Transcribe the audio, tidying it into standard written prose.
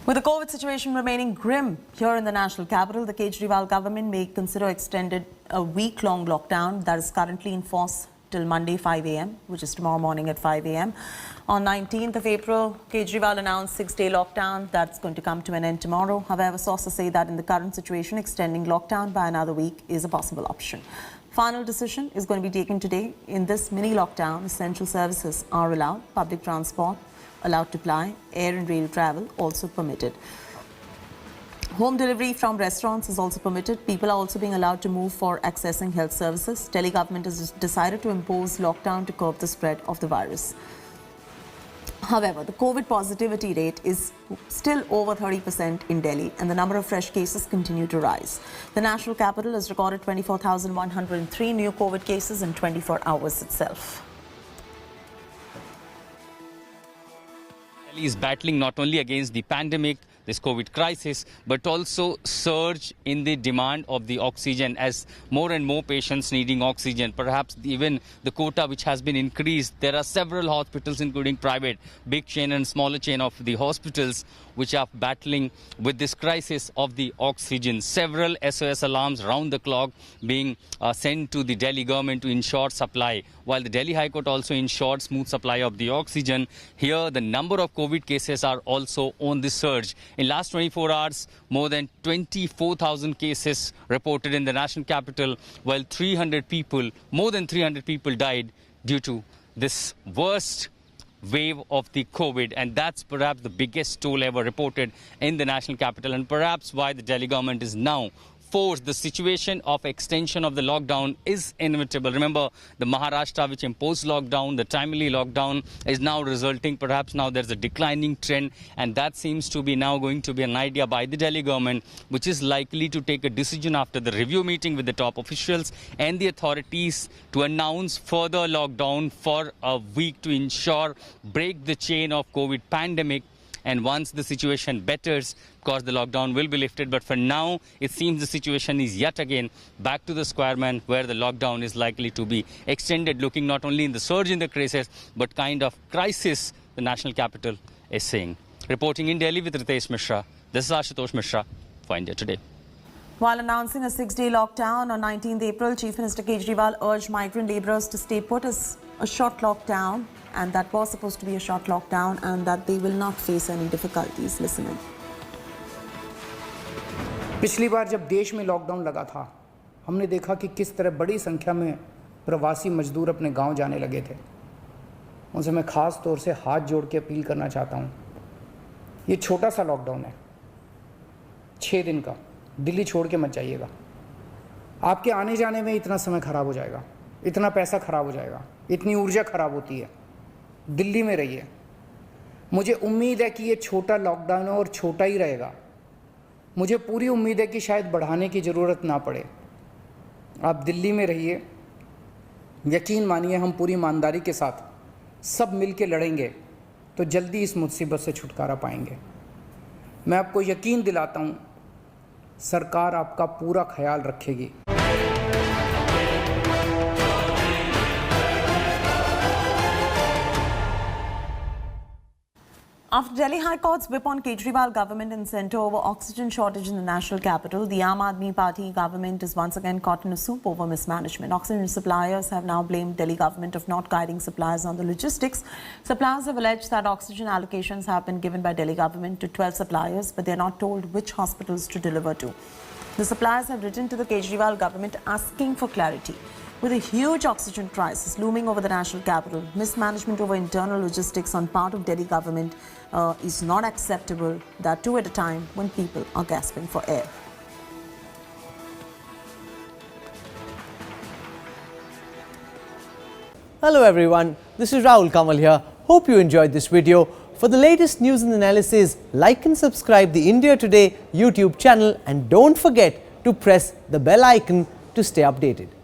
With the COVID situation remaining grim here in the national capital, the Kejriwal government may consider extended a week-long lockdown that is currently in force till Monday 5 a.m., which is tomorrow morning at 5 a.m. On 19th of April, Kejriwal announced 6-day lockdown that's going to come to an end tomorrow. However, sources say that in the current situation, extending lockdown by another week is a possible option. Final decision is going to be taken today. In this mini lockdown, essential services are allowed, public transport allowed to ply, air and rail travel also permitted. Home delivery from restaurants is also permitted. People are also being allowed to move for accessing health services. Delhi government has decided to impose lockdown to curb the spread of the virus. However, the COVID positivity rate is still over 30% in Delhi and the number of fresh cases continue to rise. The national capital has recorded 24,103 new COVID cases in 24 hours itself. Delhi is battling not only against the pandemic, this COVID crisis, but also surge in the demand of the oxygen as more and more patients needing oxygen. Perhaps even the quota which has been increased. There are several hospitals, including private, big chain and smaller chain of the hospitals, which are battling with this crisis of the oxygen. Several SOS alarms round the clock being sent to the Delhi government to ensure supply. While the Delhi High Court also ensured smooth supply of the oxygen, here the number of COVID cases are also on the surge. In last 24 hours, more than 24,000 cases reported in the national capital, while more than 300 people died due to this worst wave of the COVID, and that's perhaps the biggest toll ever reported in the national capital, and perhaps why the Delhi government is now forced. The situation of extension of the lockdown is inevitable. Remember, the Maharashtra which imposed lockdown, the timely lockdown, is now resulting, perhaps now there's a declining trend, and that seems to be now going to be an idea by the Delhi government, which is likely to take a decision after the review meeting with the top officials and the authorities to announce further lockdown for a week to ensure break the chain of COVID pandemic. And once the situation betters, of course, the lockdown will be lifted. But for now, it seems the situation is yet again back to the square one, where the lockdown is likely to be extended, looking not only in the surge in the cases, but kind of crisis the national capital is seeing. Reporting in Delhi with Ritesh Mishra, this is Ashutosh Mishra for India Today. While announcing a 6-day lockdown on 19th April, Chief Minister Kejriwal urged migrant labourers to stay put as a short lockdown, and that was supposed to be a short lockdown, and that they will not face any difficulties. Listen in. पिछली बार जब देश में lockdown लगा था, हमने देखा कि किस तरह बड़ी संख्या में प्रवासी मजदूर अपने गांव जाने लगे थे। उनसे मैं खास तौर से हाथ जोड़ के अपील करना चाहता हूं। ये छोटा सा लॉकडाउन है, 6 दिन का। दिल्ली छोड़ के मत जाइएगा। आपके आने जाने में इतना समय खराब हो जाएगा, इतना पैसा खराब हो जाएगा, इतनी ऊर्जा खराब होती है। दिल्ली में रहिए। मुझे उम्मीद है कि ये छोटा लॉकडाउन है और छोटा ही रहेगा। मुझे पूरी उम्मीद है कि शायद बढ़ाने की ज़रूरत ना पड़े। आप दिल्ली में रहिए। यकीन मानिए, हम पूरी ईमानदारी के साथ सब मिल के लड़ेंगे तो जल्दी इस मुसीबत से छुटकारा पाएंगे। मैं आपको यकीन दिलाता हूँ, सरकार आपका पूरा ख्याल रखेगी। After Delhi High Court's whip on Kejriwal government and centre over oxygen shortage in the national capital, the Aam Aadmi Party government is once again caught in a soup over mismanagement. Oxygen suppliers have now blamed Delhi government of not guiding suppliers on the logistics. Suppliers have alleged that oxygen allocations have been given by Delhi government to 12 suppliers, but they are not told which hospitals to deliver to. The suppliers have written to the Kejriwal government asking for clarity. With a huge oxygen crisis looming over the national capital, mismanagement over internal logistics on part of Delhi government is not acceptable, that too at a time when people are gasping for air. Hello everyone, this is Rahul Kamal here. Hope you enjoyed this video. For the latest news and analysis, like and subscribe the India Today YouTube channel, and don't forget to press the bell icon to stay updated.